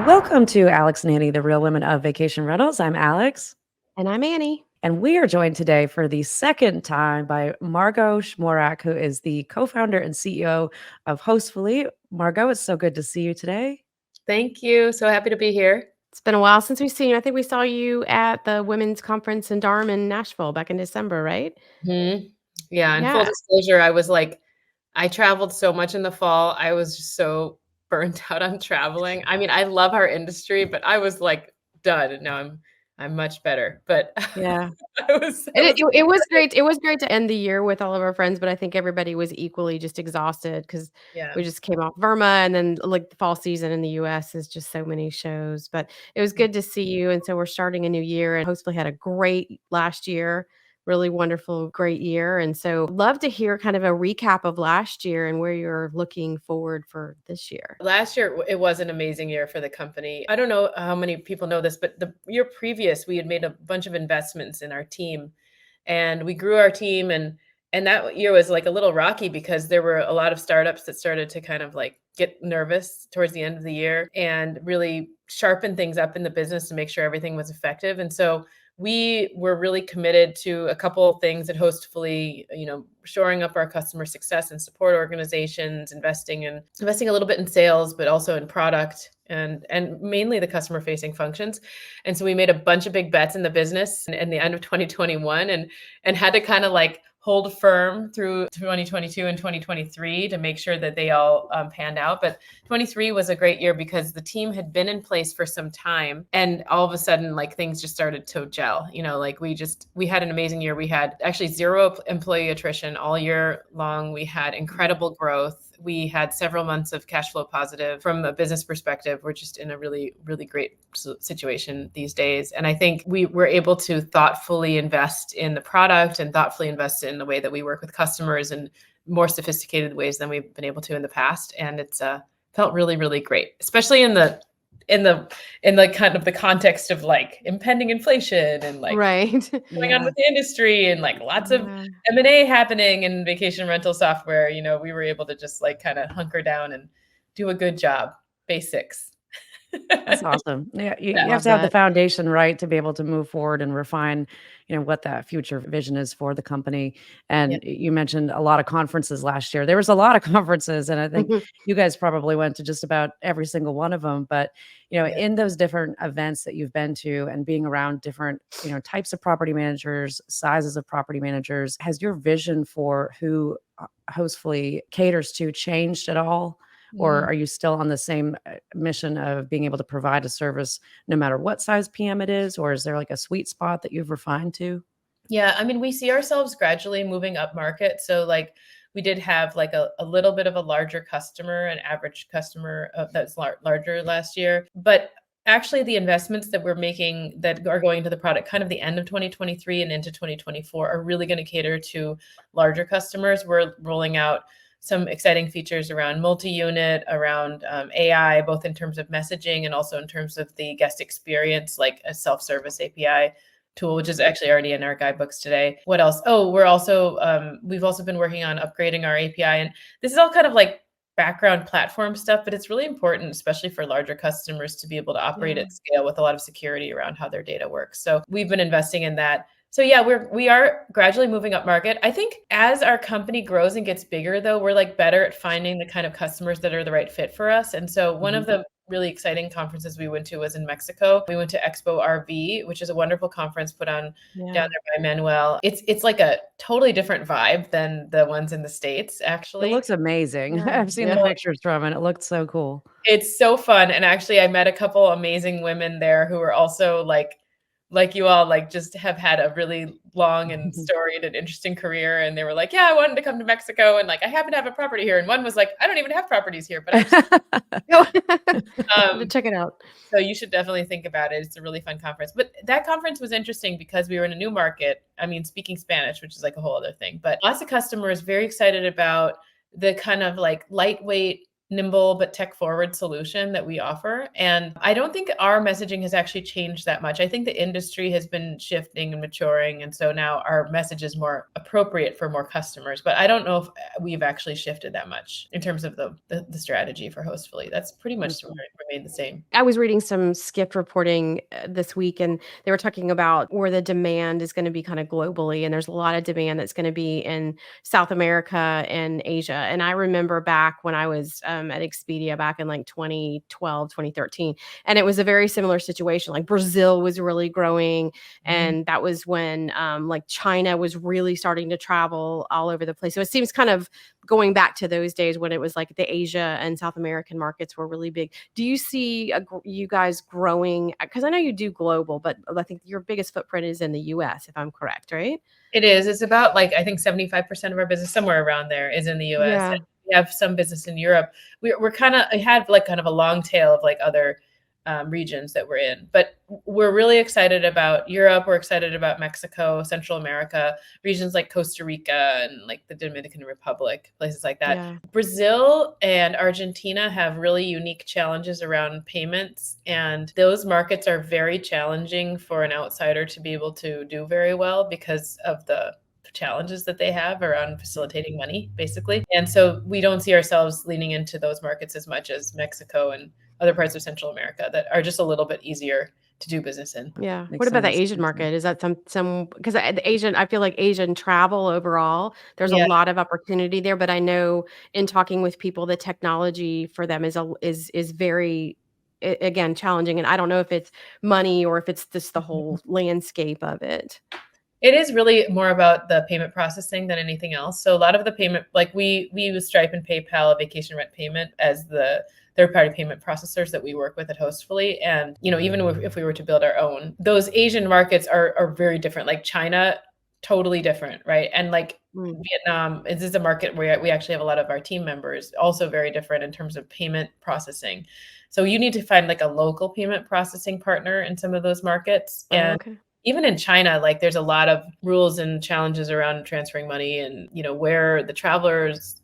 Welcome to Alex and Annie, the Real Women of Vacation Rentals. I'm Alex, And I'm Annie. and we are joined today for the second time by Margot Schmorak, who is the co-founder and CEO of Hostfully. Margot, it's so good to see you today. Thank you. So happy to be here. It's been a while since we've seen you. I think we saw you at the women's conference in Durham, Nashville back in December, right? Yeah, and full Yeah. disclosure, I traveled so much in the fall. I was just so burnt out on traveling. I mean, I love our industry, but I was like done. And now I'm much better. But Yeah. It was great. It was great to end the year with all of our friends, but I think everybody was equally just exhausted because yeah. we just came off Burma, and then like the fall season in the US is just so many shows. But it was good to see you. And so we're starting a new year, and hopefully had a great last year, really wonderful, great year. And so love to hear kind of a recap of last year and where you're looking forward for this year. Last year, it was an amazing year for the company. I don't know how many people know this, but the year previous, we had made a bunch of investments in our team, and we grew our team. And that year was like a little rocky because there were a lot of startups that started to kind of like get nervous towards the end of the year and really sharpen things up in the business to make sure everything was effective. And so we were really committed to a couple of things at Hostfully, shoring up our customer success and support organizations, investing a little bit in sales, but also in product and mainly the customer facing functions. And so we made a bunch of big bets in the business in the end of 2021 and had to kind of like hold firm through 2022 and 2023 to make sure that they all panned out. But 23 was a great year because the team had been in place for some time, and all of a sudden, like things just started to gel. Like we had an amazing year. We had actually zero employee attrition all year long. We had incredible growth. We had several months of cash flow positive. From a business perspective, we're just in a really, really great situation these days. And I think we were able to thoughtfully invest in the product and thoughtfully invest in the way that we work with customers in more sophisticated ways than we've been able to in the past. And it's felt really, really great, especially in the kind of the context of like impending inflation and like Right. going on with the industry and like lots of M&A happening in vacation rental software. We were able to just like kind of hunker down and do a good job. Basics. That's awesome. Yeah, you I have love to have the that. foundation right to be able to move forward and refine, what that future vision is for the company. Yeah. And you mentioned a lot of conferences last year. There was a lot of conferences, and I think you guys probably went to just about every single one of them. But, in those different events that you've been to and being around different, types of property managers, sizes of property managers, has your vision for who Hostfully caters to changed at all? Or are you still on the same mission of being able to provide a service no matter what size PM it is? Or is there like a sweet spot that you've refined to? Yeah, I mean, we see ourselves gradually moving up market. So like we did have like a little bit of a larger customer, an average customer that's larger last year. But actually the investments that we're making that are going to the product kind of the end of 2023 and into 2024 are really going to cater to larger customers. We're rolling out some exciting features around multi-unit, around AI, both in terms of messaging and also in terms of the guest experience, like a self-service API tool, which is actually already in our guidebooks today. What else? Oh, we've also been working on upgrading our API. And this is all kind of like background platform stuff, but it's really important, especially for larger customers, to be able to operate at scale with a lot of security around how their data works. So we've been investing in that. So yeah, we are gradually moving up market. I think as our company grows and gets bigger, though, we're like better at finding the kind of customers that are the right fit for us. And so one of the really exciting conferences we went to was in Mexico. We went to Expo RV, which is a wonderful conference put on down there by Manuel. It's like a totally different vibe than the ones in the States, It actually. looks amazing. I've seen the pictures from it. It looked so cool. It's so fun. And actually I met a couple amazing women there who were also like you all, like just have had a really long and storied and interesting career. And they were like, yeah, I wanted to come to Mexico. And like, I happen to have a property here. And one was like, I don't even have properties here, but I just, check it out. so you should definitely think about it. It's a really fun conference. But that conference was interesting because we were in a new market. I mean, speaking Spanish, which is like a whole other thing, but lots of customers very excited about the kind of like lightweight, nimble but tech forward solution that we offer. And I don't think our messaging has actually changed that much. I think the industry has been shifting and maturing. And so now our message is more appropriate for more customers. But I don't know if we've actually shifted that much in terms of the strategy for Hostfully. That's pretty much where remained the same. I was reading some Skift reporting this week, and they were talking about where the demand is going to be kind of globally. And there's a lot of demand that's going to be in South America and Asia. And I remember back when I was at Expedia back in like 2012, 2013, and it was a very similar situation. Like Brazil was really growing. And that was when like China was really starting to travel all over the place. So it seems kind of going back to those days when it was like the Asia and South American markets were really big. Do you see you guys growing? Because I know you do global, but I think your biggest footprint is in the US, if I'm correct, right? It is. It's about like, I think 75% of our business, somewhere around there, is in the US. Yeah. And we have some business in Europe. We're kind of, I had like kind of a long tail of like other regions that we're in, but we're really excited about Europe. We're excited about Mexico, Central America, regions like Costa Rica and like the Dominican Republic, places like that. Yeah. Brazil and Argentina have really unique challenges around payments, and those markets are very challenging for an outsider to be able to do very well because of the challenges that they have around facilitating money, basically. And so we don't see ourselves leaning into those markets as much as Mexico and other parts of Central America that are just a little bit easier to do business in. Yeah. Makes What about the sense. Asian market? Is that some because the Asian, I feel like Asian travel overall, there's a Yeah. lot of opportunity there. But I know in talking with people, the technology for them is very again challenging. And I don't know if it's money or if it's just the whole landscape of it. It is really more about the payment processing than anything else. So a lot of the payment, like we use Stripe and PayPal, vacation rent payment, as the third-party payment processors that we work with at Hostfully. And even if we were to build our own, those Asian markets are very different. Like China, totally different, right? And like Vietnam is a market where we actually have a lot of our team members, also very different in terms of payment processing. So you need to find like a local payment processing partner in some of those markets. And Okay. even in China, like there's a lot of rules and challenges around transferring money and, where the traveler's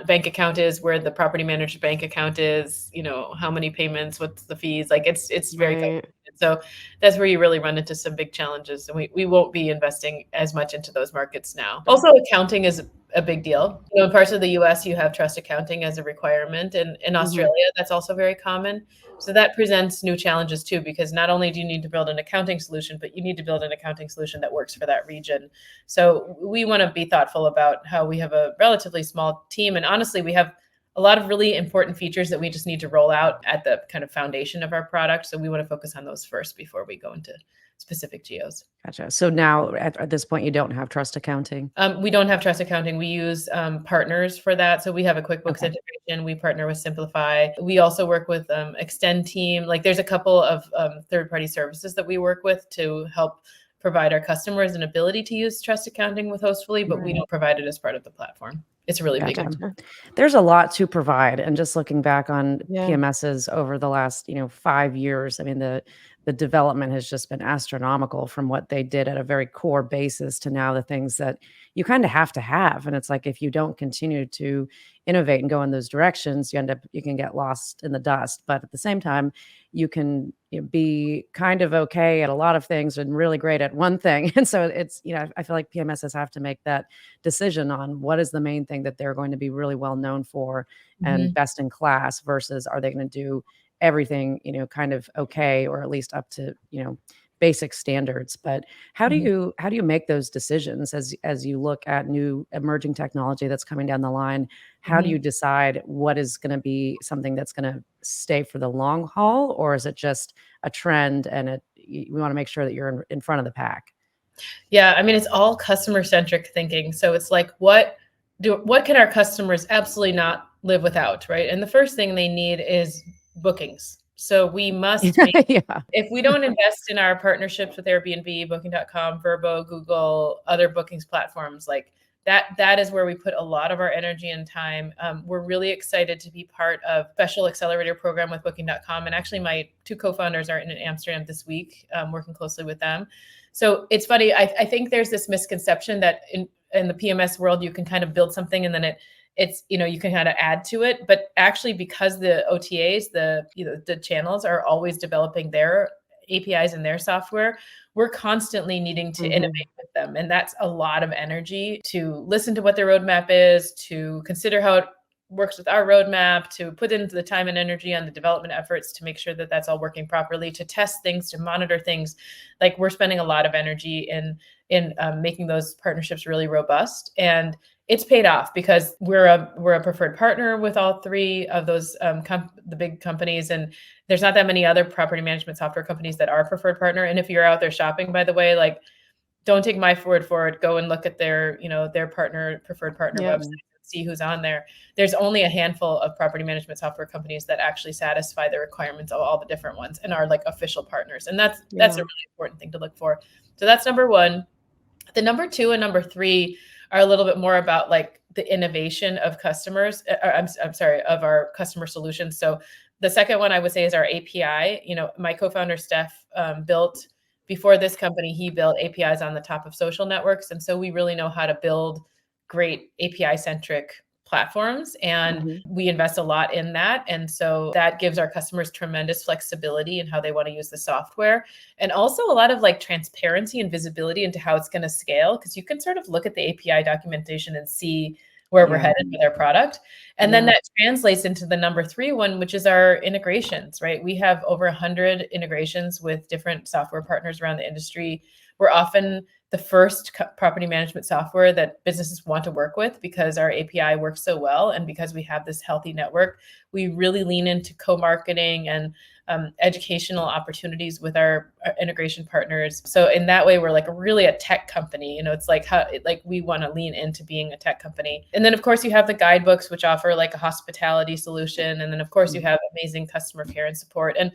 bank account is, where the property manager's bank account is, how many payments, what's the fees, like it's very Right. complicated. So that's where you really run into some big challenges. And we won't be investing as much into those markets now. Also, accounting is a big deal. In parts of the US, you have trust accounting as a requirement. And in Australia, that's also very common. So that presents new challenges too, because not only do you need to build an accounting solution, but you need to build an accounting solution that works for that region. So we want to be thoughtful about how we have a relatively small team. And honestly, we have a lot of really important features that we just need to roll out at the kind of foundation of our product. So we want to focus on those first before we go into specific geos. Gotcha. So now at this point, you don't have trust accounting. We don't have trust accounting. We use partners for that. So we have a QuickBooks Okay. integration. We partner with Simplify. We also work with Extend Team. Like there's a couple of third-party services that we work with to help provide our customers an ability to use trust accounting with Hostfully, but we don't provide it as part of the platform. It's a really big. Gotcha. There's a lot to provide. And just looking back on Yeah. PMSs over the last, 5 years, I mean, the development has just been astronomical from what they did at a very core basis to now the things that you kind of have to have. And it's like, if you don't continue to innovate and go in those directions, you can get lost in the dust. But at the same time, you can be kind of okay at a lot of things and really great at one thing. And so it's, I feel like PMSs have to make that decision on what is the main thing that they're going to be really well known for and best in class versus are they going to do everything, kind of okay, or at least up to, basic standards. But how do you make those decisions as you look at new emerging technology that's coming down the line? How do you decide what is going to be something that's going to stay for the long haul, or is it just a trend and we want to make sure that you're in front of the pack? Yeah, I mean, it's all customer centric thinking. So it's like, what can our customers absolutely not live without, right? And the first thing they need is bookings. So we must Yeah. if we don't invest in our partnerships with Airbnb, Booking.com, Vrbo, Google, other bookings platforms, like that is where we put a lot of our energy and time. We're really excited to be part of a special accelerator program with Booking.com. And actually my two co-founders are in Amsterdam this week, working closely with them. So it's funny. I think there's this misconception that in the PMS world, you can kind of build something and then it's you can kind of add to it, but actually because the OTAs, the channels are always developing their APIs in their software, we're constantly needing to innovate with them, and that's a lot of energy to listen to what their roadmap is, to consider how it works with our roadmap, to put into the time and energy on the development efforts to make sure that that's all working properly, to test things, to monitor things. Like, we're spending a lot of energy in making those partnerships really robust, and it's paid off because we're a preferred partner with all three of those the big companies, and there's not that many other property management software companies that are a preferred partner. And if you're out there shopping, by the way, like, don't take my word for it. Go and look at their, their preferred partner website, see who's on there. There's only a handful of property management software companies that actually satisfy the requirements of all the different ones and are like official partners. And that's a really important thing to look for. So that's number one. The number two and number three are a little bit more about like the innovation of customers. I'm sorry, of our customer solutions. So the second one I would say is our API. My co-founder Steph built, before this company, he built APIs on the top of social networks. And so we really know how to build great API-centric platforms, and we invest a lot in that. And so that gives our customers tremendous flexibility in how they want to use the software, and also a lot of like transparency and visibility into how it's going to scale, because you can sort of look at the API documentation and see where we're headed with our product. And then that translates into the number three one, which is our integrations, right? We have over 100 integrations with different software partners around the industry. We're often the first property management software that businesses want to work with because our API works so well. And because we have this healthy network, we really lean into co-marketing and educational opportunities with our integration partners. So in that way, we're like really a tech company. It's like we want to lean into being a tech company. And then of course you have the guidebooks, which offer like a hospitality solution. And then of course you have amazing customer care and support. And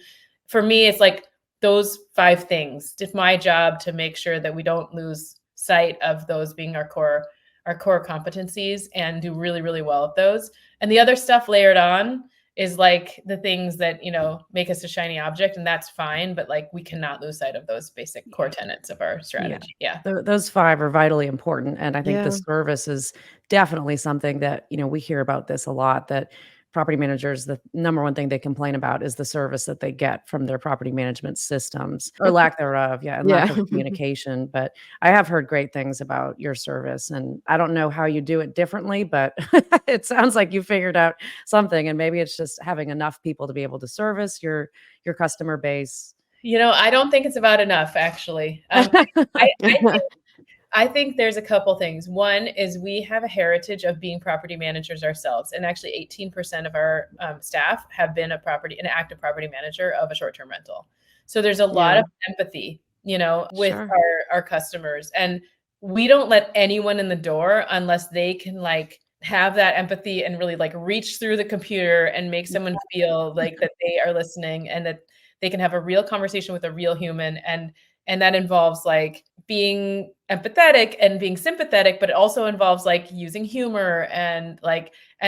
for me, it's like those 5 things. It's my job to make sure that we don't lose sight of those being our core competencies, and do really, really well at those. And the other stuff layered on is like the things that, make us a shiny object, and that's fine. But like, we cannot lose sight of those basic core tenets of our strategy. Yeah. Those 5 are vitally important. And I think the service is definitely something that, we hear about this a lot, that property managers, the number one thing they complain about is the service that they get from their property management systems, or lack thereof. And lack of communication. But I have heard great things about your service, and I don't know how you do it differently, but it sounds like you figured out something, and maybe it's just having enough people to be able to service your customer base. I don't think it's about enough, actually. I think there's a couple things. One is we have a heritage of being property managers ourselves. And actually 18% of our staff have been an active property manager of a short-term rental. So there's a lot of empathy, with our customers. And we don't let anyone in the door unless they can like have that empathy and really like reach through the computer and make someone feel like that they are listening, and that they can have a real conversation with a real human. And that involves like being empathetic and being sympathetic, but it also involves like using humor and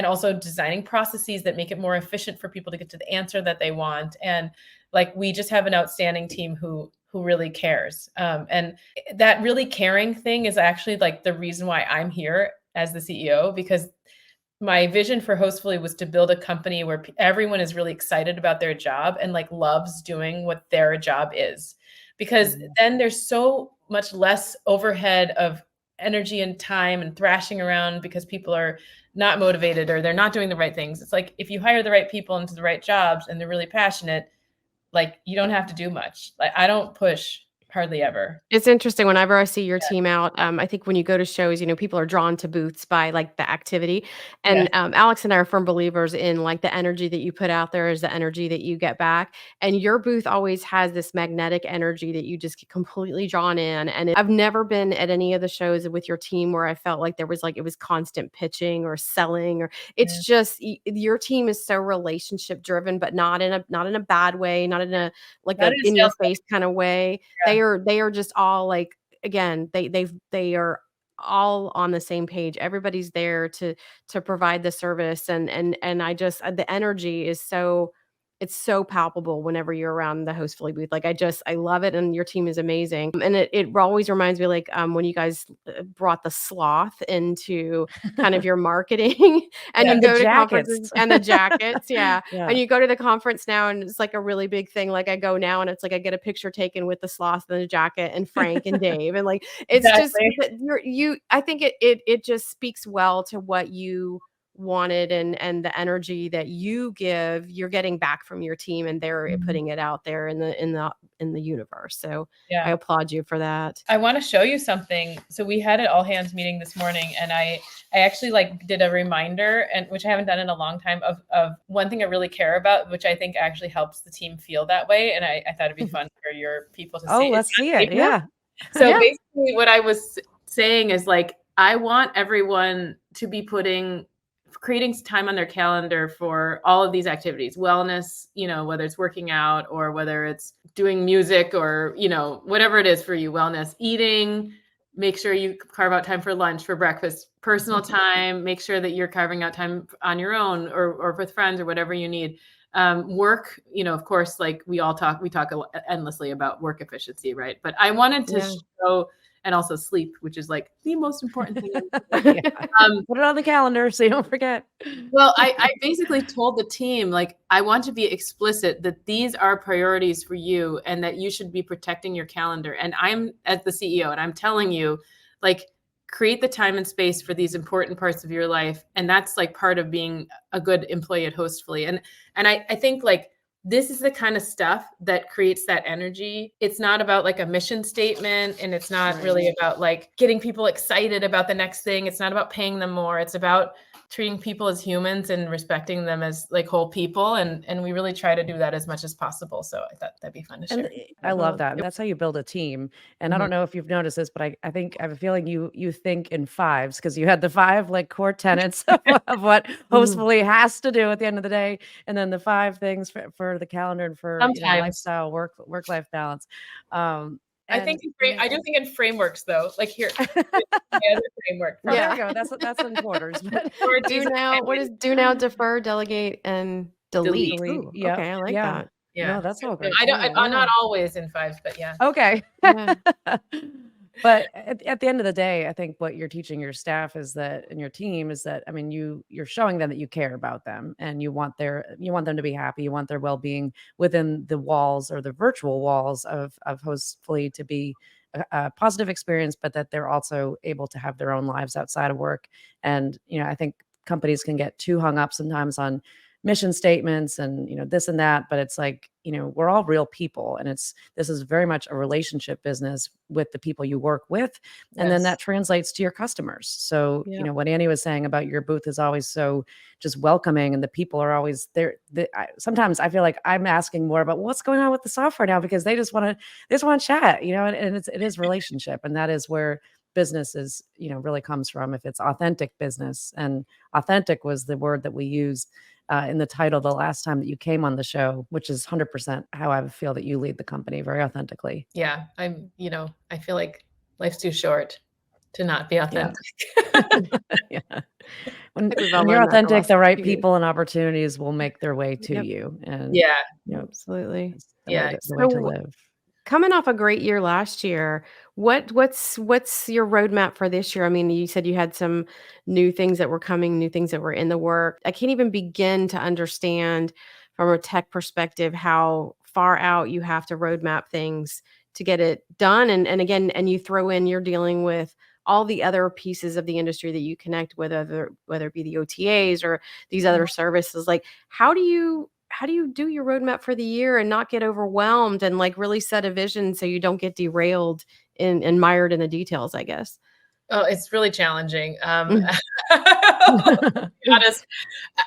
also designing processes that make it more efficient for people to get to the answer that they want. And like, we just have an outstanding team who really cares. And that really caring thing is actually like the reason why I'm here as the CEO, because my vision for Hostfully was to build a company where everyone is really excited about their job and like loves doing what their job is. Because then there's so much less overhead of energy and time and thrashing around because people are not motivated or they're not doing the right things. It's like, if you hire the right people into the right jobs and they're really passionate, like, you don't have to do much. Like, I don't push hardly ever. It's interesting whenever I see your team out. I think when you go to shows, people are drawn to booths by like the activity. And Alex and I are firm believers in like the energy that you put out there is the energy that you get back. And your booth always has this magnetic energy that you just get completely drawn in. And I've never been at any of the shows with your team where I felt like there was like, it was constant pitching or selling, or it's just your team is so relationship driven, but not in a bad way, not in a like a in your face kind of way. They are just all like, again, they are all on the same page. Everybody's there to provide the service, and I just the energy is so, it's so palpable whenever you're around the Hostfully booth. Like, I love it, and your team is amazing. And it always reminds me like when you guys brought the sloth into kind of your marketing, and you go to conferences and the jackets, and you go to the conference now, and it's like a really big thing. Like, I go now, and it's like I get a picture taken with the sloth and the jacket and Frank and Dave, and like it's just I think it just speaks well to what you wanted and the energy that you give, you're getting back from your team, and they're putting it out there in the universe. So I Yeah. applaud you for that. I want to show you something. So we had an all hands meeting this morning, and I actually like did a reminder, and which I haven't done in a long time, of one thing I really care about, which I think actually helps the team feel that way. And I thought it'd be fun for your people to see. let's see it. Yeah. So Yeah. basically what I was saying is like, I want everyone to be creating time on their calendar for all of these activities, wellness, whether it's working out or whether it's doing music or, whatever it is for you, wellness, eating, make sure you carve out time for lunch, for breakfast, personal time, make sure that you're carving out time on your own or with friends or whatever you need. Work, of course, like we talk endlessly about work efficiency, right? But I wanted to show, and also sleep, which is like the most important thing. Put it on the calendar so you don't forget. Well, I basically told the team, like, I want to be explicit that these are priorities for you and that you should be protecting your calendar. And I'm as the CEO, and I'm telling you, like, create the time and space for these important parts of your life. And that's like part of being a good employee at Hostfully. And I think like, this is the kind of stuff that creates that energy. It's not about like a mission statement, and it's not really about like getting people excited about the next thing. It's not about paying them more. It's about treating people as humans and respecting them as like whole people. And we really try to do that as much as possible. So I thought that'd be fun to share. And I love that. And that's how you build a team. And I don't know if you've noticed this, but I think I have a feeling you think in fives, because you had the 5 like core tenets of what Hostfully has to do at the end of the day. And then the 5 things for the calendar and for lifestyle, work-life balance. I think I do think in frameworks though, like here, the framework. There we go. That's in quarters. But what is do now, defer, delegate, and delete? Ooh, yep. Okay, I like that. Yeah, no, that's all great. I'm not always in 5s, but yeah. Okay. But at the end of the day, I think what you're teaching your staff is that, and your team is that, I mean, you're showing them that you care about them, and you want them to be happy. You want their well-being within the walls, or the virtual walls of Hostfully, to be a positive experience, but that they're also able to have their own lives outside of work. And, I think companies can get too hung up sometimes on mission statements and, this and that, but it's like, we're all real people, and this is very much a relationship business with the people you work with. And then that translates to your customers. So, what Annie was saying about your booth is always so just welcoming, and the people are always there. Sometimes I feel like I'm asking more about what's going on with the software now, because they just want to chat, and it is relationship. And that is where business is, really comes from, if it's authentic business. And authentic was the word that we used in the title the last time that you came on the show, which is 100% how I feel that you lead the company, very authentically. Yeah. I feel like life's too short to not be authentic. Yeah. When you're authentic, the right people and opportunities will make their way to you. And absolutely. The way to live. Coming off a great year last year, what's your roadmap for this year? I mean, you said you had some new things that were coming, new things that were in the work. I can't even begin to understand from a tech perspective how far out you have to roadmap things to get it done. And again, you throw in, you're dealing with all the other pieces of the industry that you connect with, whether it be the OTAs or these other services. Like, how do you do your roadmap for the year and not get overwhelmed, and like really set a vision so you don't get derailed and mired in the details, I guess? Oh, it's really challenging. To be honest,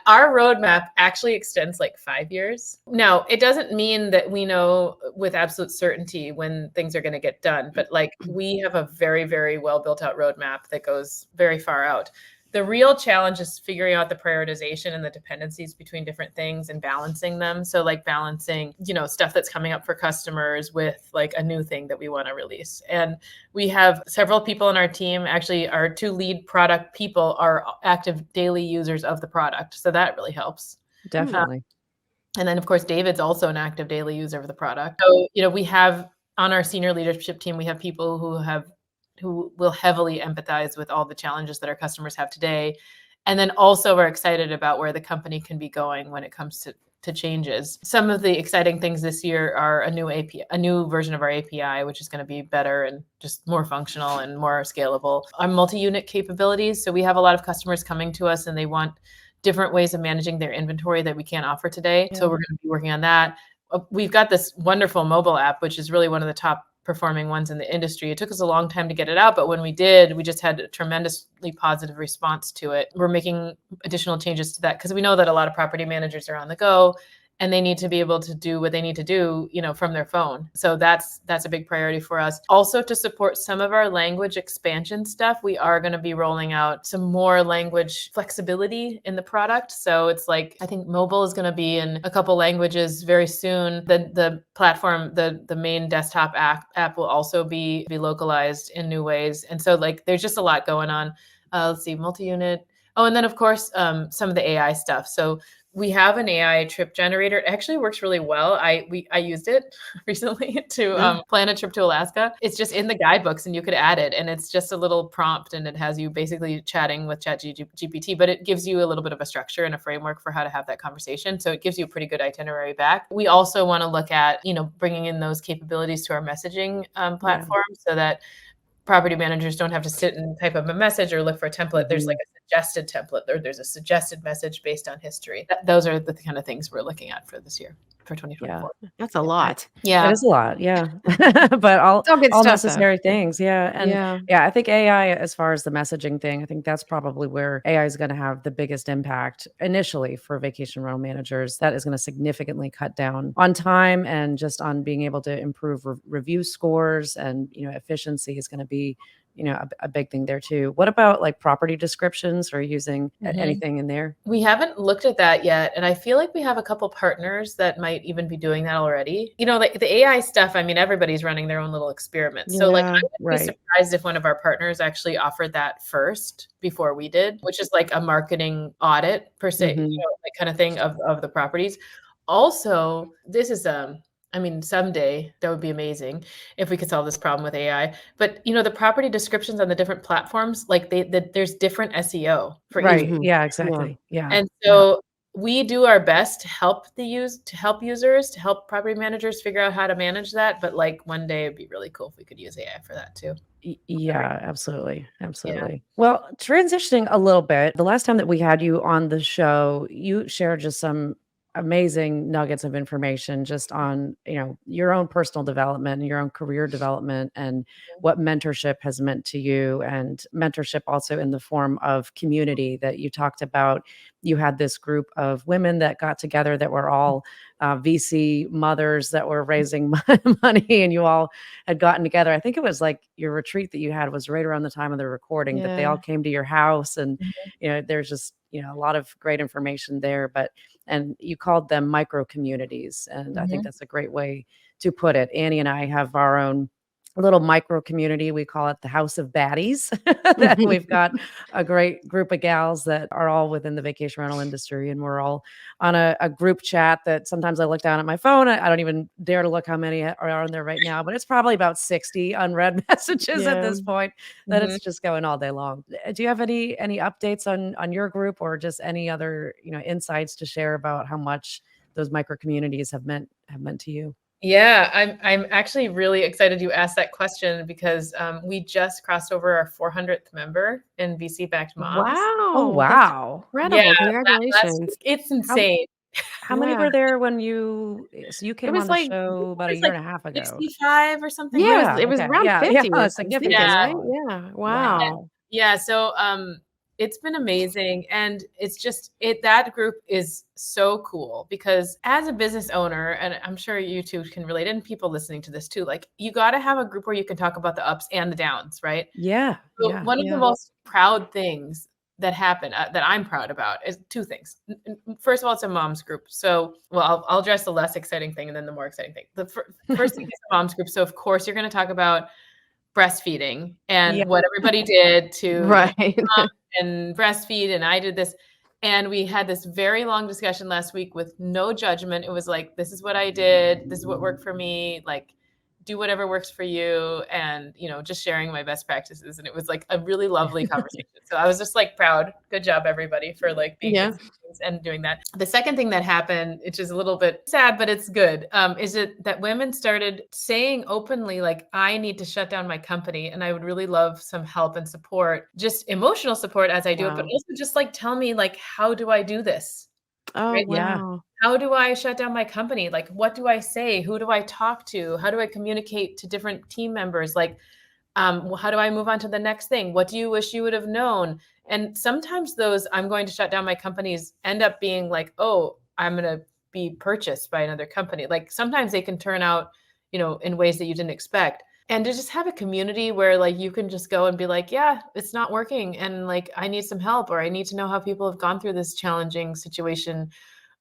our roadmap actually extends like 5 years. Now, it doesn't mean that we know with absolute certainty when things are going to get done, but like we have a very, very well built out roadmap that goes very far out. The real challenge is figuring out the prioritization and the dependencies between different things and balancing them. So like balancing, stuff that's coming up for customers with like a new thing that we want to release. And we have several people in our team. Actually, our 2 lead product people are active daily users of the product. So that really helps. Definitely. And then of course, David's also an active daily user of the product. So, we have on our senior leadership team, we have people who will heavily empathize with all the challenges that our customers have today. And then also we're excited about where the company can be going when it comes to changes. Some of the exciting things this year are a new version of our API, which is going to be better and just more functional and more scalable. Our multi-unit capabilities. So we have a lot of customers coming to us and they want different ways of managing their inventory that we can't offer today. So we're going to be working on that. We've got this wonderful mobile app, which is really one of the top performing ones in the industry. It took us a long time to get it out, but when we did, we just had a tremendously positive response to it. We're making additional changes to that because we know that a lot of property managers are on the go and they need to be able to do what they need to do, from their phone. So that's a big priority for us. Also, to support some of our language expansion stuff, we are going to be rolling out some more language flexibility in the product. So it's like, I think mobile is going to be in a couple languages very soon. The platform, the main desktop app will also be localized in new ways. And so like, there's just a lot going on. Let's see, multi-unit. Oh, and then of course, some of the AI stuff. So we have an AI trip generator. It actually works really well. I used it recently to plan a trip to Alaska. It's just in the guidebooks and you could add it. And it's just a little prompt and it has you basically chatting with ChatGPT, but it gives you a little bit of a structure and a framework for how to have that conversation. So it gives you a pretty good itinerary back. We also want to look at, bringing in those capabilities to our messaging platform so that property managers don't have to sit and type up a message or look for a template. There's like a suggested template or there's a suggested message based on history. Those are the kind of things we're looking at for this year, for 2024. Yeah. That's a lot. It is a lot, yeah. But all good stuff, necessary things, yeah. And yeah. I think AI, as far as the messaging thing, I think that's probably where AI is going to have the biggest impact initially for vacation rental managers. That is going to significantly cut down on time and just on being able to improve review scores, and efficiency is going to be a big thing there too. What about like property descriptions? Are you using anything in there? We haven't looked at that yet. And I feel like we have a couple partners that might even be doing that already. Like the AI stuff, I mean, everybody's running their own little experiments. So like, I would be surprised if one of our partners actually offered that first before we did, which is like a marketing audit per se, that kind of thing of the properties. Also, this is someday that would be amazing if we could solve this problem with AI. But the property descriptions on the different platforms, like there's different SEO for each. Yeah, exactly. Yeah. And so we do our best to help users, to help property managers figure out how to manage that. But like one day it'd be really cool if we could use AI for that too. Yeah, absolutely. Absolutely. Well, transitioning a little bit, the last time that we had you on the show, you shared just some amazing nuggets of information just on, your own personal development and your own career development and what mentorship has meant to you, and mentorship also in the form of community that you talked about. You had this group of women that got together that were all VC mothers that were raising money, and you all had gotten together. I think it was like your retreat that you had was right around the time of the recording, that they all came to your house, and there's just a lot of great information there. And you called them micro communities, and I think that's a great way to put it. Annie and I have our own little micro community. We call it the House of Baddies. That we've got a great group of gals that are all within the vacation rental industry, and we're all on a group chat that sometimes I look down at my phone. I don't even dare to look how many are on there right now, but it's probably about 60 unread messages at this point, that it's just going all day long. Do you have any updates on your group, or just any other insights to share about how much those micro communities have meant to you? Yeah, I'm actually really excited you asked that question because we just crossed over our 400th member in VC-backed moms. Wow. Oh, wow. Incredible. Yeah, Congratulations. it's insane. How many were there when you came on the like, show about a year and a half ago? 65 or something. Yeah, it was okay. around 50 or significant. right? Yeah. Wow. Yeah, so it's been amazing. And it's just that group is so cool because as a business owner, and I'm sure you two can relate, and people listening to this too, like you got to have a group where you can talk about the ups and the downs, right? Yeah. So one of the most proud things that happened that I'm proud about is two things. First of all, it's a mom's group. So, well, I'll address the less exciting thing and then the more exciting thing. The first thing is a mom's group. So of course you're going to talk about breastfeeding and what everybody did to and breastfeed. And I did this. And we had this very long discussion last week with no judgment. It was like, this is what I did. This is what worked for me. Like, do whatever works for you, and, just sharing my best practices. And it was like a really lovely conversation. So I was just like proud. Good job, everybody, for like being Yeah. and doing that. The second thing that happened, which is a little bit sad, but it's good, is that women started saying openly, like, I need to shut down my company and I would really love some help and support, just emotional support as I do it, but Wow. also just like, tell me, like, how do I do this? Oh, Right? Like, Yeah. wow. how do I shut down my company? Like, what do I say? Who do I talk to? How do I communicate to different team members? Like, how do I move on to the next thing? What do you wish you would have known? And sometimes those I'm going to shut down my companies end up being like, oh, I'm going to be purchased by another company. Like sometimes they can turn out, in ways that you didn't expect. And to just have a community where like you can just go and be like, yeah, it's not working. And like, I need some help, or I need to know how people have gone through this challenging situation,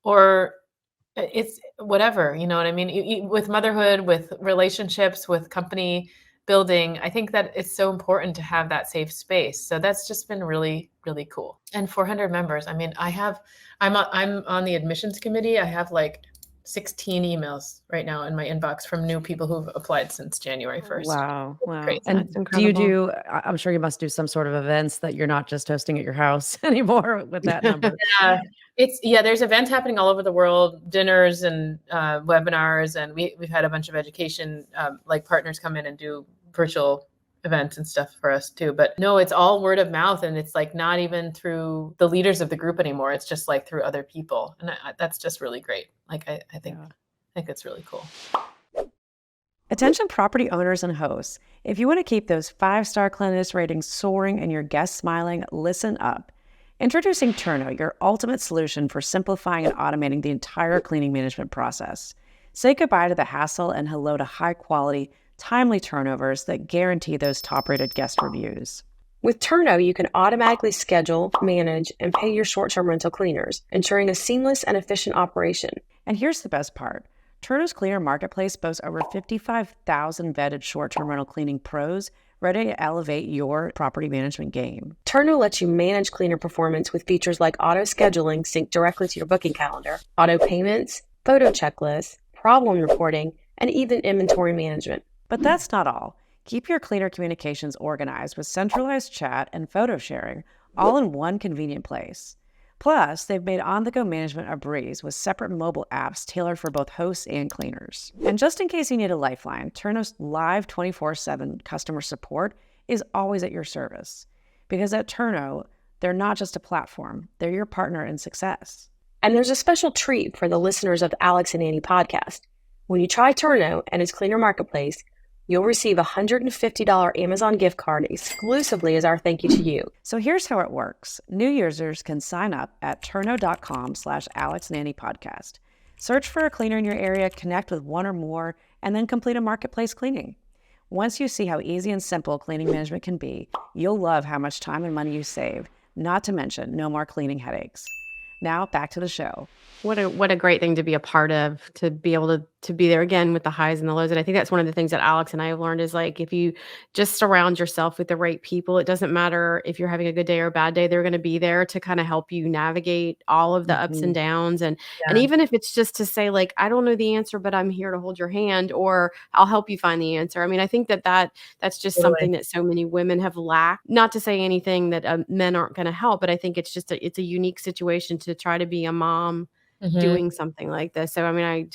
or it's whatever, you know what I mean? With motherhood, with relationships, with company building, I think that it's so important to have that safe space. So that's just been really, really cool. And 400 members. I mean, I'm on the admissions committee. I have like 16 emails right now in my inbox from new people who've applied since January 1st. Wow. Wow. Crazy. And That's do you incredible. I'm sure you must do some sort of events that you're not just hosting at your house anymore with that number. There's events happening all over the world, dinners and webinars, and we've had a bunch of education like partners come in and do virtual events and stuff for us too. But no, it's all word of mouth, and it's like not even through the leaders of the group anymore. It's just like through other people, and that's just really great. Like I think it's really cool. Attention property owners and hosts. If you want to keep those 5-star cleanliness ratings soaring and your guests smiling, listen up. Introducing Turno, your ultimate solution for simplifying and automating the entire cleaning management process. Say goodbye to the hassle and hello to high-quality, timely turnovers that guarantee those top-rated guest reviews. With Turno, you can automatically schedule, manage, and pay your short-term rental cleaners, ensuring a seamless and efficient operation. And here's the best part. Turno's Cleaner Marketplace boasts over 55,000 vetted short-term rental cleaning pros ready to elevate your property management game. Turno lets you manage cleaner performance with features like auto scheduling synced directly to your booking calendar, auto payments, photo checklists, problem reporting, and even inventory management. But that's not all. Keep your cleaner communications organized with centralized chat and photo sharing, all in one convenient place. Plus, they've made on-the-go management a breeze with separate mobile apps tailored for both hosts and cleaners. And just in case you need a lifeline, Turno's live 24/7 customer support is always at your service. Because at Turno, they're not just a platform, they're your partner in success. And there's a special treat for the listeners of the Alex and Annie podcast. When you try Turno and its Cleaner Marketplace, you'll receive a $150 Amazon gift card exclusively as our thank you to you. So here's how it works. New users can sign up at turno.com/AlexNannyPodcast. Search for a cleaner in your area, connect with one or more, and then complete a marketplace cleaning. Once you see how easy and simple cleaning management can be, you'll love how much time and money you save, not to mention no more cleaning headaches. Now back to the show. What a great thing to be a part of, to be able to be there again with the highs and the lows. And I think that's one of the things that Alex and I have learned is like, if you just surround yourself with the right people, it doesn't matter if you're having a good day or a bad day, they're going to be there to kind of help you navigate all of the ups and downs. And even if it's just to say like, I don't know the answer, but I'm here to hold your hand, or I'll help you find the answer. I mean, I think that's just something that so many women have lacked. Not to say anything that men aren't going to help, but I think it's just it's a unique situation to try to be a mom doing something like this. So, I mean,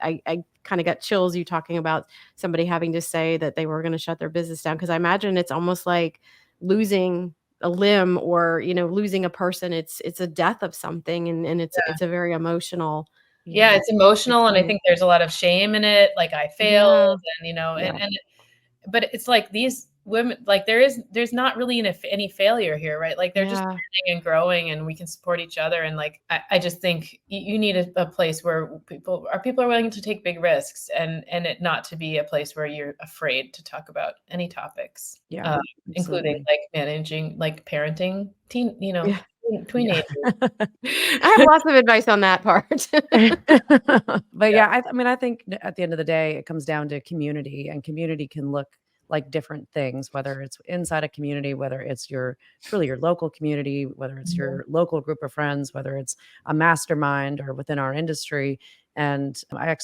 I kind of got chills you talking about somebody having to say that they were going to shut their business down. Cause I imagine it's almost like losing a limb or, losing a person. It's a death of something. And it's a very emotional. Yeah, it's emotional. And I think there's a lot of shame in it. Like I failed and, but it's like these women, like there's not really any failure here, right? Like they're just learning and growing, and we can support each other. And like, I just think you need a place where people are willing to take big risks, and it not to be a place where you're afraid to talk about any topics, including like managing, like parenting teenagers. I have lots of advice on that part. But I think at the end of the day, it comes down to community, and community can look like different things, whether it's inside a community, whether it's truly your local community, whether it's your local group of friends, whether it's a mastermind or within our industry. And I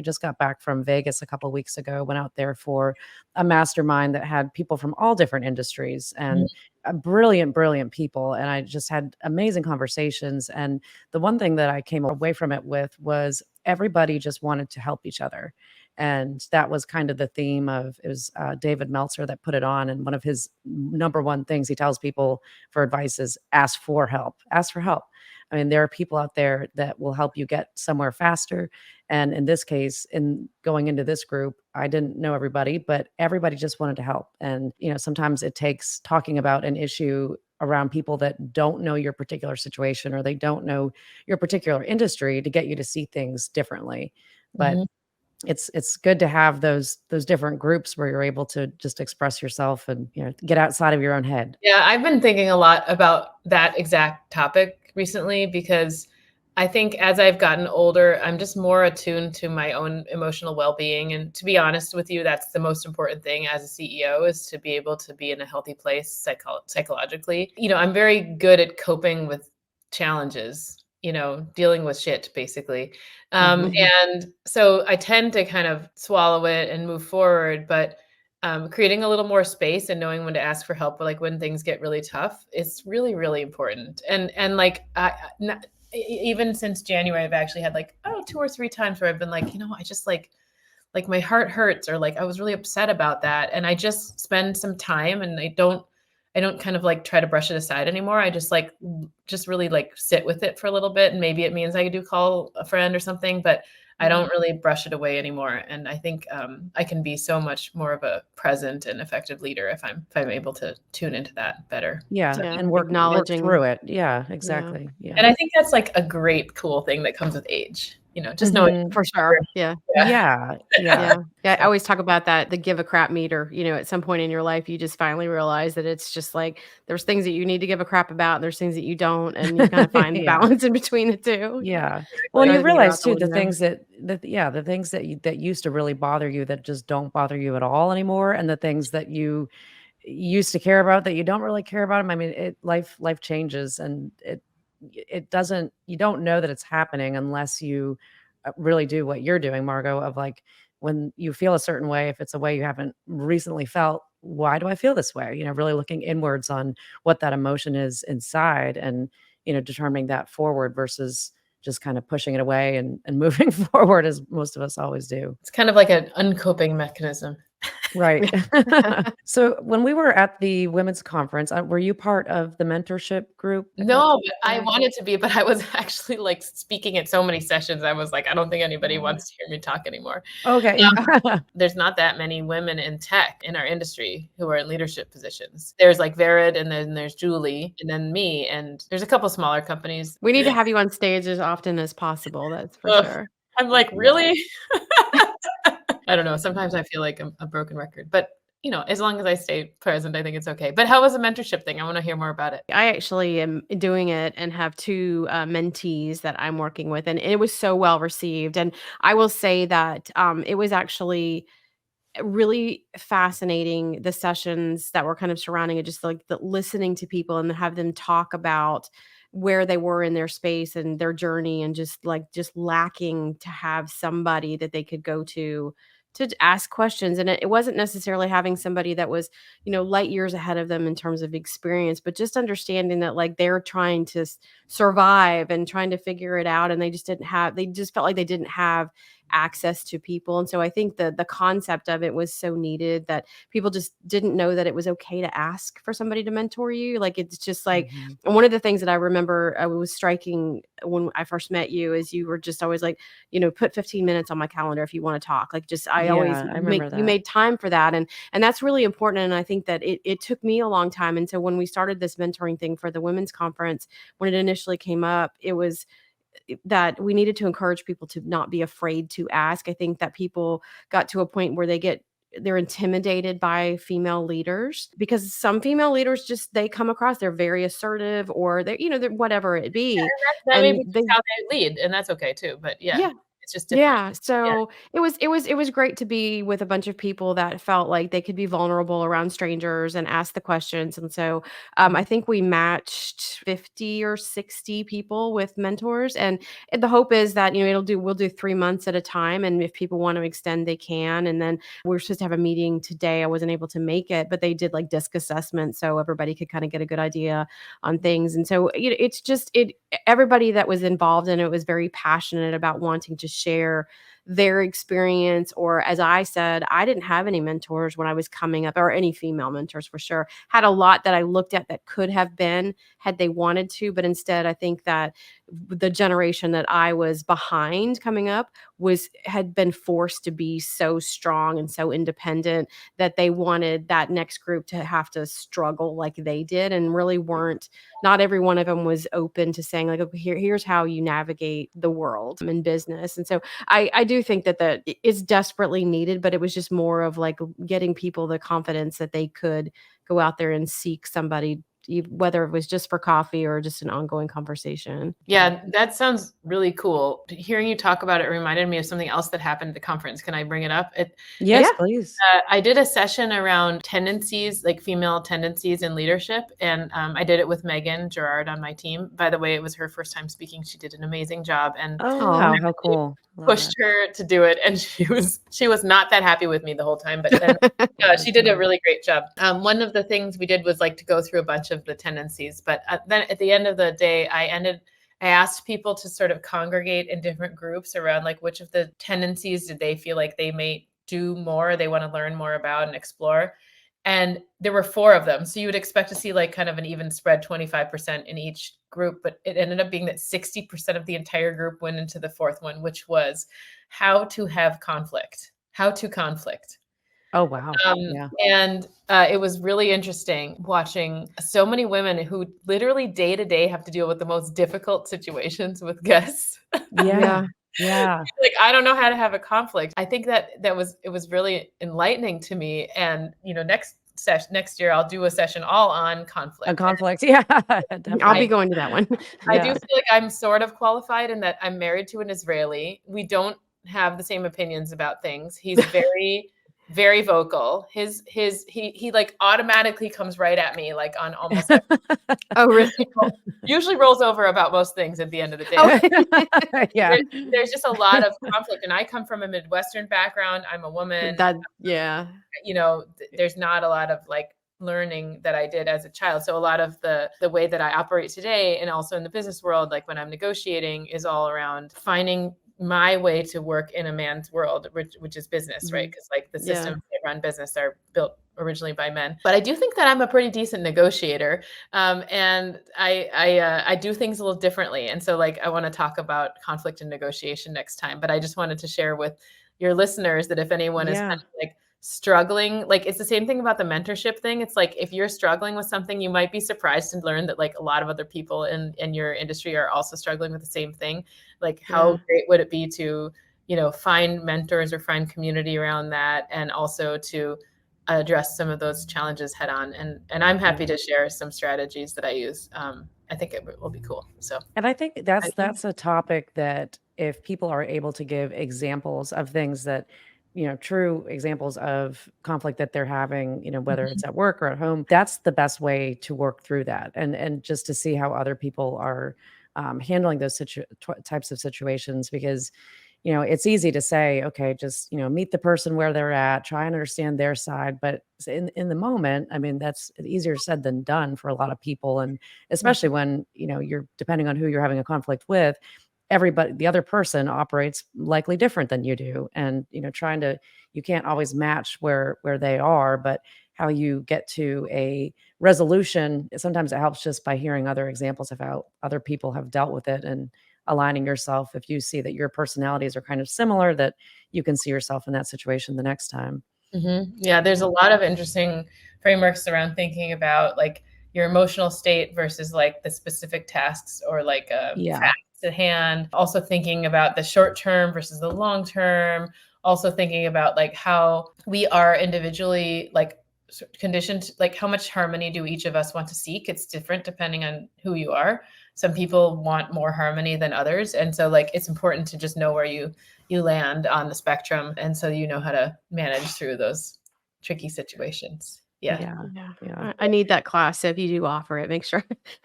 just got back from Vegas a couple weeks ago, went out there for a mastermind that had people from all different industries and brilliant, brilliant people. And I just had amazing conversations. And the one thing that I came away from it with was everybody just wanted to help each other. And that was kind of the theme of it was David Meltzer that put it on. And one of his number one things he tells people for advice is ask for help, ask for help. I mean, there are people out there that will help you get somewhere faster. And in this case, in going into this group, I didn't know everybody, but everybody just wanted to help. And, sometimes it takes talking about an issue around people that don't know your particular situation or they don't know your particular industry to get you to see things differently. But it's good to have those different groups where you're able to just express yourself and get outside of your own head. Yeah, I've been thinking a lot about that exact topic recently because I think as I've gotten older, I'm just more attuned to my own emotional well-being. And to be honest with you, that's the most important thing as a CEO is to be able to be in a healthy place psychologically. I'm very good at coping with challenges, dealing with shit basically. And so I tend to kind of swallow it and move forward, but creating a little more space and knowing when to ask for help, like when things get really tough, it's really, really important. And like, even since January, I've actually had like, 2 or 3 times where I've been like, I just like my heart hurts or like, I was really upset about that. And I just spend some time and I don't kind of like try to brush it aside anymore. I just really like sit with it for a little bit. And maybe it means I do call a friend or something, but I don't really brush it away anymore. And I think I can be so much more of a present and effective leader if I'm able to tune into that better. Yeah, Yeah, and work acknowledging. through it. Yeah, exactly. Yeah. And I think that's like a great, cool thing that comes with age, just knowing. For sure. Yeah. Yeah. Yeah. I always talk about that, the give a crap meter. At some point in your life, you just finally realize that it's just like there's things that you need to give a crap about, and there's things that you don't, and you kind of find the Yeah. balance in between the two. Yeah. Well, and Throw you the meter realize out the too, the window. things the things that used to really bother you that just don't bother you at all anymore, and the things that you used to care about that you don't really care about them. I mean, life changes, and it doesn't. You don't know that it's happening unless you really do what you're doing, Margot. Of like when you feel a certain way, if it's a way you haven't recently felt, why do I feel this way? Really looking inwards on what that emotion is inside, and determining that forward versus just kind of pushing it away and moving forward as most of us always do. It's kind of like an uncoping mechanism. Right. So when we were at the women's conference, were you part of the mentorship group? No, but I wanted to be, but I was actually like speaking at so many sessions. I was like, I don't think anybody wants to hear me talk anymore. Okay. There's not that many women in tech in our industry who are in leadership positions. There's like Vered, and then there's Julie, and then me, and there's a couple smaller companies. We need to have you on stage as often as possible. That's for sure. I'm like, really? I don't know. Sometimes I feel like I'm a broken record, but as long as I stay present, I think it's okay. But how was the mentorship thing? I want to hear more about it. I actually am doing it and have 2 mentees that I'm working with, and it was so well received. And I will say that it was actually really fascinating, the sessions that were kind of surrounding it, just like the listening to people and have them talk about where they were in their space and their journey, and just lacking to have somebody that they could go to ask questions. And it wasn't necessarily having somebody that was, light years ahead of them in terms of experience, but just understanding that like they're trying to survive and trying to figure it out. And they just felt like they didn't have access to people. And so I think the concept of it was so needed that people just didn't know that it was okay to ask for somebody to mentor you. Like, it's just like, and one of the things that I remember was striking when I first met you is you were just always like, put 15 minutes on my calendar if you want to talk. Like, just, I remember that. You made time for that. And that's really important. And I think that it took me a long time. And so when we started this mentoring thing for the women's conference, when it initially came up, it was that we needed to encourage people to not be afraid to ask. I think that people got to a point where they're intimidated by female leaders, because some female leaders they come across, they're very assertive, or they're whatever it be. Yeah, that may be how they lead, and that's okay too. But yeah. It's just different. Yeah, so it was great to be with a bunch of people that felt like they could be vulnerable around strangers and ask the questions, and so, I think we matched 50 or 60 people with mentors, and the hope is that, we'll do 3 months at a time, and if people want to extend, they can, and then we're supposed to have a meeting today. I wasn't able to make it, but they did, like, disc assessment so everybody could kinda get a good idea on things, and so, it's just everybody that was involved in it was very passionate about wanting to share their experience. Or as I said, I didn't have any mentors when I was coming up, or any female mentors for sure. Had a lot that I looked at that could have been had they wanted to, but instead I think that the generation that I was behind coming up had been forced to be so strong and so independent that they wanted that next group to have to struggle like they did, and really weren't. Not every one of them was open to saying, like, okay, here's how you navigate the world in business. And so I do think that is desperately needed, but it was just more of like getting people the confidence that they could go out there and seek somebody, whether it was just for coffee or just an ongoing conversation. Yeah, that sounds really cool. Hearing you talk about it reminded me of something else that happened at the conference. Can I bring it up? Yes, Yeah. please. I did a session around tendencies, like female tendencies in leadership. And I did it with Megan Gerard on my team. By the way, it was her first time speaking. She did an amazing job. And Oh, wow, how cool. Love pushed her to do it, and she was not that happy with me the whole time, but then she did a really great job. One of the things we did was like to go through a bunch of the tendencies, but then at the end of the day, I asked people to sort of congregate in different groups around like which of the tendencies did they feel like they may do more, they want to learn more about and explore. And there were 4 of them. So you would expect to see like kind of an even spread, 25% in each group, but it ended up being that 60% of the entire group went into the 4th one, which was how to have conflict, how to conflict. Oh, wow. Yeah. And it was really interesting watching so many women who literally day to day have to deal with the most difficult situations with guests. Yeah. Yeah. Like, I don't know how to have a conflict. I think that it was really enlightening to me. And, next year I'll do a session all on conflict. A conflict. Yeah. I'll be going to that one. I do feel like I'm sort of qualified in that I'm married to an Israeli. We don't have the same opinions about things. He's very, very vocal. He like automatically comes right at me, like on almost Oh, really? usually rolls over about most things at the end of the day. Oh. Yeah. There's just a lot of conflict, and I come from a Midwestern background. I'm a woman. Yeah. There's not a lot of like learning that I did as a child. So a lot of the way that I operate today, and also in the business world, like when I'm negotiating, is all around finding my way to work in a man's world, which is business, right? Because like the systems that run business are built originally by men. But I do think that I'm a pretty decent negotiator, and I do things a little differently. And so like I want to talk about conflict and negotiation next time. But I just wanted to share with your listeners that if anyone is kind of like struggling, like it's the same thing about the mentorship thing. It's like if you're struggling with something, you might be surprised to learn that like a lot of other people in your industry are also struggling with the same thing. Like how great would it be to, find mentors or find community around that, and also to address some of those challenges head on. And I'm happy to share some strategies that I use. I think it will be cool. So, and I think that's a topic that if people are able to give examples of things that, true examples of conflict that they're having, whether it's at work or at home, that's the best way to work through that. And just to see how other people are handling those types of situations, because, it's easy to say, okay, just, meet the person where they're at, try and understand their side. But in the moment, I mean, that's easier said than done for a lot of people. And especially when, you're depending on who you're having a conflict with, the other person operates likely different than you do. And, you can't always match where they are, but how you get to a resolution, sometimes it helps just by hearing other examples of how other people have dealt with it, and aligning yourself. If you see that your personalities are kind of similar, that you can see yourself in that situation the next time. Mm-hmm. Yeah, there's a lot of interesting frameworks around thinking about like your emotional state versus like the specific tasks or like facts at hand. Also thinking about the short term versus the long term. Also thinking about like how we are individually like conditioned, like how much harmony do each of us want to seek? It's different depending on who you are. Some people want more harmony than others. And so like, it's important to just know where you land on the spectrum. And so you know how to manage through those tricky situations. Yeah. I need that class. So if you do offer it, make sure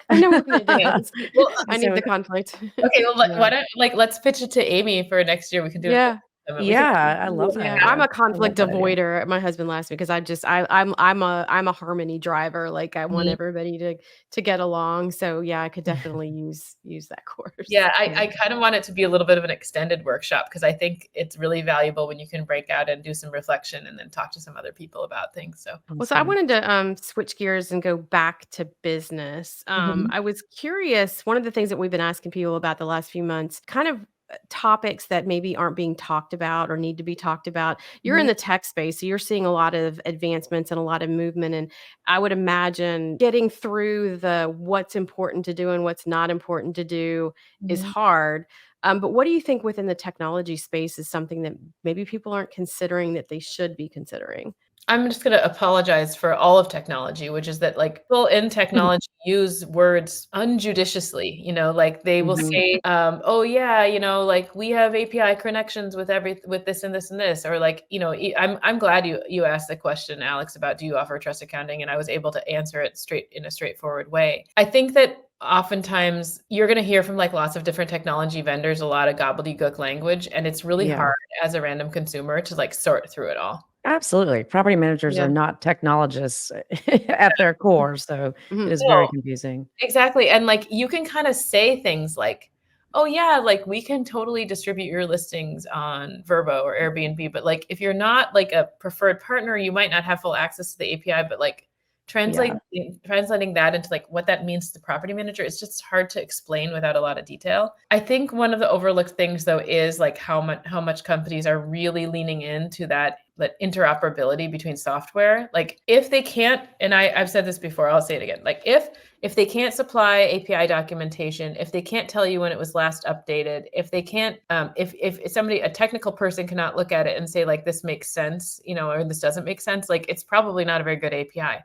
I know what I'm doing. Well, I need the conflict. Okay. Well, why don't let's pitch it to Amy for next year. We can do it. I love that. Yeah, I'm a conflict avoider. My husband laughs because I'm a harmony driver. Like I want everybody to get along. So yeah, I could definitely use that course. Yeah, I kind of want it to be a little bit of an extended workshop because I think it's really valuable when you can break out and do some reflection and then talk to some other people about things. So so I wanted to switch gears and go back to business. I was curious. One of the things that we've been asking people about the last few months, kind of topics that maybe aren't being talked about or need to be talked about. You're in the tech space, so you're seeing a lot of advancements and a lot of movement. And I would imagine getting through the what's important to do and what's not important to do is hard. But what do you think within the technology space is something that maybe people aren't considering that they should be considering? I'm just going to apologize for all of technology, which is that like people in technology use words unjudiciously, like they will say, oh yeah, like we have API connections with this and this and this, or like, I'm glad you asked the question, Alex, about do you offer trust accounting? And I was able to answer it in a straightforward way. I think that oftentimes you're going to hear from like lots of different technology vendors, a lot of gobbledygook language, and it's really hard as a random consumer to like sort through it all. Absolutely. Property managers are not technologists at their core. So it is very confusing. Exactly. And like, you can kind of say things like, oh yeah, like we can totally distribute your listings on Vrbo or Airbnb. But like, if you're not like a preferred partner, you might not have full access to the API, but like translating that into like what that means to the property manager is just hard to explain without a lot of detail. I think one of the overlooked things though is like how much companies are really leaning into that interoperability between software. Like if they can't, and I've said this before, I'll say it again. Like if they can't supply API documentation, if they can't tell you when it was last updated, if they can't, if somebody, a technical person cannot look at it and say like, this makes sense, or this doesn't make sense, like it's probably not a very good API.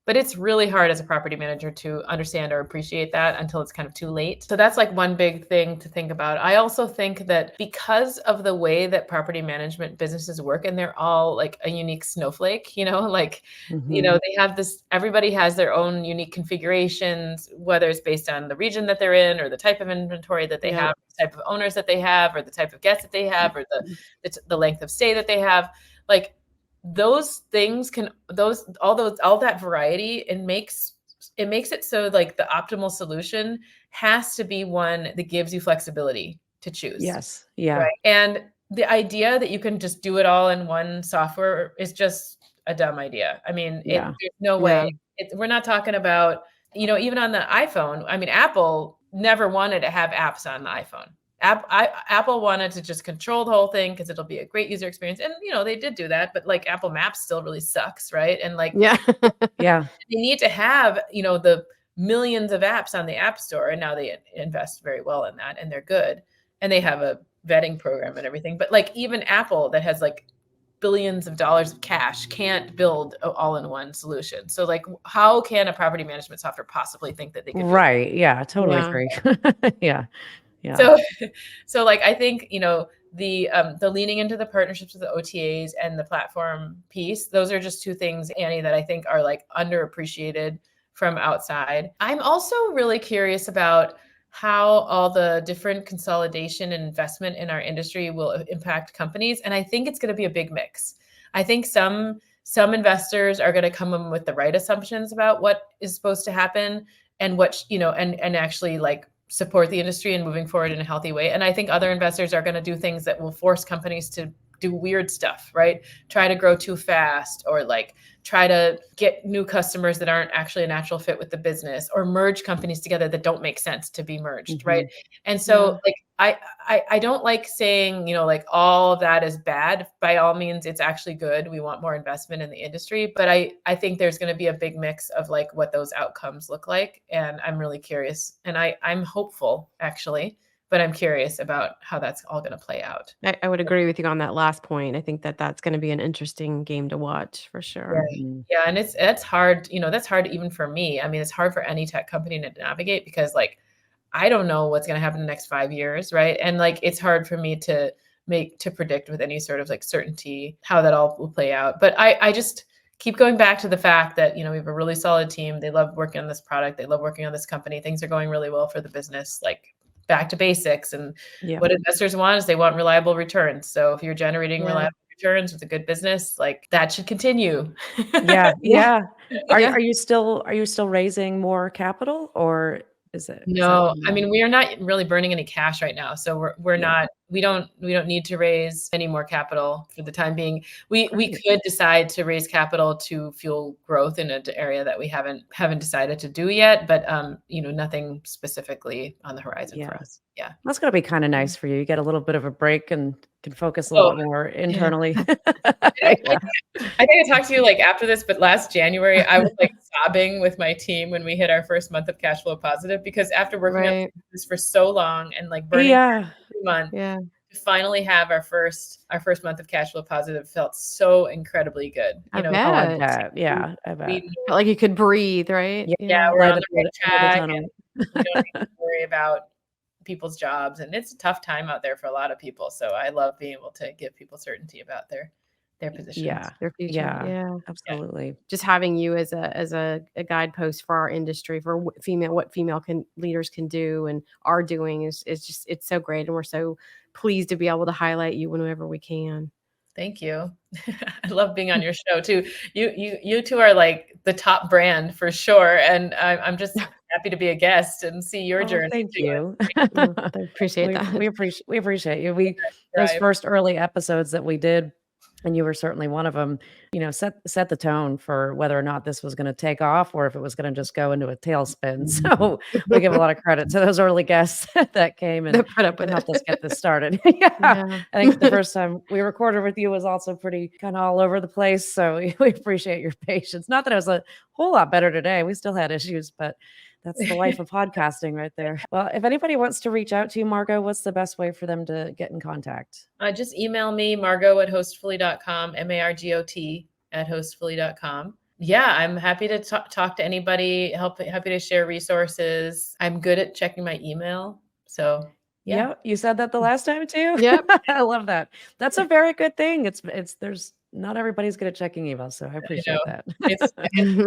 But it's really hard as a property manager to understand or appreciate that until it's kind of too late. So that's like one big thing to think about. I also think that because of the way that property management businesses work, and they're all like a unique snowflake, they have this, everybody has their own unique configurations, whether it's based on the region that they're in or the type of inventory that they have, the type of owners that they have, or the type of guests that they have, or the length of stay that they have. Like, those things all that variety, it makes it so like the optimal solution has to be one that gives you flexibility to choose. Yes. Yeah. Right? And the idea that you can just do it all in one software is just a dumb idea. I mean, there's no way. We're not talking about, even on the iPhone. I mean, Apple never wanted to have apps on the iPhone. Apple wanted to just control the whole thing because it'll be a great user experience. And, they did do that, but like Apple Maps still really sucks. Right. And like, they need to have, the millions of apps on the App Store. And now they invest very well in that and they're good. And they have a vetting program and everything. But like even Apple that has like billions of dollars of cash can't build an all-in-one solution. So like, how can a property management software possibly think that they could? Right. Yeah. Totally agree. Yeah. So like, I think, the leaning into the partnerships with the OTAs and the platform piece, those are just two things, Annie, that I think are like underappreciated from outside. I'm also really curious about how all the different consolidation and investment in our industry will impact companies. And I think it's going to be a big mix. I think some investors are going to come in with the right assumptions about what is supposed to happen and what, and actually like support the industry and moving forward in a healthy way. And I think other investors are going to do things that will force companies to do weird stuff, right? Try to grow too fast, or like try to get new customers that aren't actually a natural fit with the business, or merge companies together that don't make sense to be merged, right? And so like, I don't like saying, like all of that is bad. By all means, it's actually good. We want more investment in the industry, but I think there's going to be a big mix of like what those outcomes look like. And I'm really curious, and I'm hopeful actually but I'm curious about how that's all going to play out. I would agree with you on that last point. I think that that's going to be an interesting game to watch for sure. Right. Yeah, and that's hard, that's hard even for me. I mean, it's hard for any tech company to navigate because like I don't know what's going to happen in the next 5 years, right? And like it's hard for me to predict with any sort of like certainty how that all will play out. But I just keep going back to the fact that, we have a really solid team. They love working on this product. They love working on this company. Things are going really well for the business, like back to basics. And what investors want is they want reliable returns. So if you're generating reliable returns with a good business, like that should continue. Yeah. Are you still raising more capital, or No, I mean, we are not really burning any cash right now. So we're not, we don't need to raise any more capital for the time being. We could decide to raise capital to fuel growth in an area that we haven't decided to do yet, but nothing specifically on the horizon for us. Yeah. That's going to be kind of nice for you. You get a little bit of a break and can focus a little bit more internally. I think I talked to you like after this, but last January I was like sobbing with my team when we hit our first month of cash flow positive, because after working on this for so long and like burning 3 months, to finally have our first month of cash flow positive felt so incredibly good. I bet. I bet. Felt like you could breathe, right? Yeah, we're on the right track, and we don't need to worry about people's jobs, and it's a tough time out there for a lot of people. So I love being able to give people certainty about their positions, their future. Yeah, absolutely. Just having you as a guidepost for our industry, for what female leaders can do and are doing is just, it's so great, and we're so pleased to be able to highlight you whenever we can. Thank you. I love being on your show too. You two are like the top brand for sure, and I'm just happy to be a guest and see your journey. Thank you. I appreciate that. We appreciate you. Those first early episodes that we did, and you were certainly one of them, set the tone for whether or not this was going to take off or if it was going to just go into a tailspin. So we give a lot of credit to those early guests that came and helped us get this started. I think the first time we recorded with you was also pretty kind of all over the place. So we appreciate your patience. Not that it was a whole lot better today. We still had issues, but that's the life of podcasting right there. Well, if anybody wants to reach out to you, Margot, what's the best way for them to get in contact? Just email me, Margot@hostfully.com, Margot@hostfully.com. Yeah, I'm happy to talk to anybody, happy to share resources. I'm good at checking my email. So yeah, you said that the last time too. Yep. I love that. That's a very good thing. There's not everybody's good at checking emails, so I appreciate that. It's a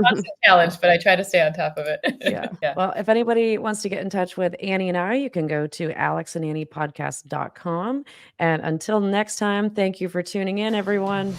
constant challenge, but I try to stay on top of it. Yeah. Well, if anybody wants to get in touch with Annie and I, you can go to alexandanniepodcast.com. And until next time, thank you for tuning in, everyone.